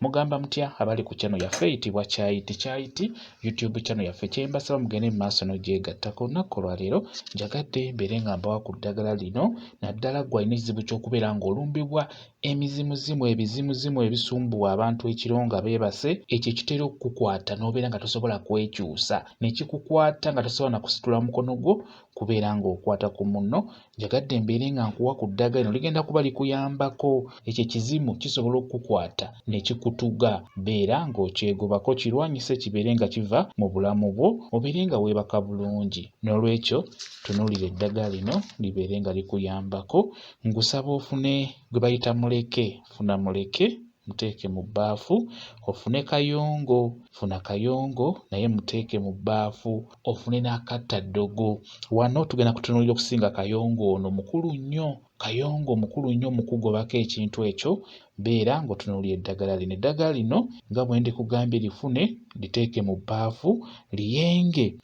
Mugamba mutya abali ku channel yaffe eyitibwa Kyayiti YouTube channel yaffe kyembasaba mugende mu maaso n'ogyegattako. Olunaku lwa leero njagadde mbeere nga mbawa ku ddagala lino naddala ggwe alina ekizibu ky'okubeera ng'olumbibwa emizimuzimu ebizimuzimu ebisumbuwa abantu ekiro nga beebase. Ekyo kitera okukukwata n'obeera nga tosobola kwekyusa, ne kikukwata nga tosobola na kusitula mukono gwo kubeera ng'okwata ku munno. Njagadde mbeere nga nkuwa ku ddagala lino ligenda kuba likuyambako. Ekyo ekizimu kisobola okukukwata ne kikutuga, beera ng'okyegobako kirwanyise kibeere nga kiva mu bulamu bwo, obeere nga weebaka bulungi. N'olwekyo tunuulira eddagala lino libeere nga likuyambako. Ngusaba ofune gwe bayita muleke. Funa muleke muteeke mu bbaafu, ofune kayongo, funa kayongo naye muteeke mu bbaafu, ofune n'akattaddogo. Wano tugenda kutunuulira okusinga kayongo ono mukulu nnyo. Kayongo mukulu nnyo mu kugobako ekintu ekyo. Beera ng'otunuulira eddagala lino. Eddagala lino nga bwe ndikugambye lifune, liteeke mu bbaafu, liyenge,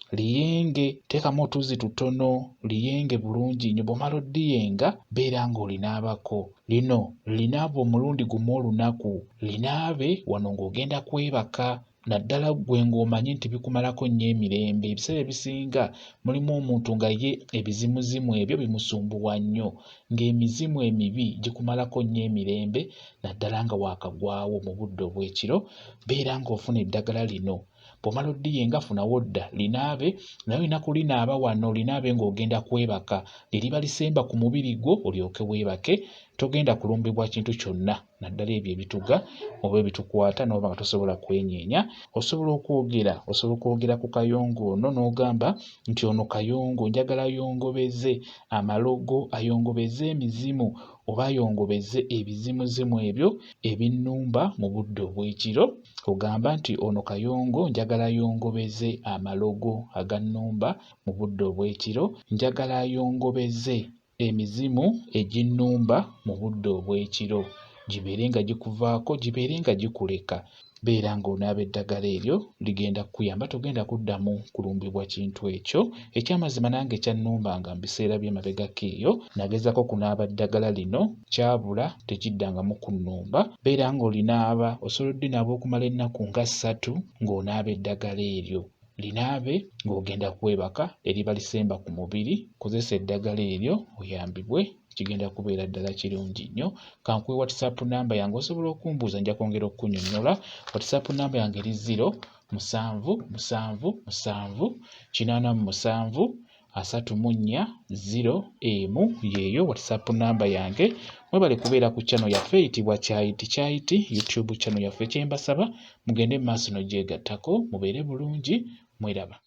teekamu otuzi tutono, liyenge bulungi nnyo. Bw'omala oddiyenga beera ng'olinaabako. Lino linaaba omulundi gumu olunaku, linaabe wano ng'ogenda kwebaka. Naddala ggwe ng'omanyi nti bikumalako nnyo emirembe. Ebiseera ebisinga mulimu omuntu nga ye ebizimuzimu ebyo bimusumbuwa nnyo, ng'emizimu emibi gikumalako nnyo emirembe naddala nga waakagwawo mu budde obw'ekiro. Beera ng'ofuna eddagala lino. Bw'omala oddiyenga funawo dda linaabe, naye olina kulinaaba wano, linaabe ng'ogenda kwebaka. Liriba lisemba ku mubiri gwo olyoke weebake. Togenda kulumbibwa kintu kyonna, naddala ebyo ebituga oba ebitukwata n'oba nga tosobola kwenyeenya. Osobola okwogera ku kayongo ono n'ogamba nti ono kayongo njagala ayongobeze amalogo, ayongobeze emizimu oba ayongobeze ebizimuzimu ebyo ebinnumba mu budde obw'ekiro. Ogamba nti ono kayongo njagala ayongobeze amalogo agannumba mu budde obw'ekiro, njagala ayongobeze emizimu eginnumba mu budde obw'ekiro, gibeere nga gikuvaako, gibeere nga gikuleka. Beera ng'onaaba eddagala eryo ligenda kukuyamba, togenda kuddamu kulumbibwa kintu ekyo. Ekyamazima nange kyannumbanga mu biseera by'emabegako eyo, nagezaako kunaaba ddagala lino kyabula tekiddangamu kunnumba. Beera ng'olinaaba, osobola oddinaaba okumala ennaku nga 3 ng'onaaba eddagala eryo. Linaabe ng'ogenda kwebaka, eriba lisemba ku mubiri. Kozesa eddagala eryo oyambibwe, kigenda kubeera ddala kirungi nnyo. Kankuwe WhatsApp namba yange, osobola okumbuuza nja kwongera okukunnyonnyola. WhatsApp namba yange eri 0777873401 yeeyo WhatsApp namba yange. Mwebale kubeera ku channel yaffe eyitibwa Kyayiti YouTube channel yaffe. Kyembasaba mugende mu maaso n'ogyegattako, mubeere bulungi, mweraba.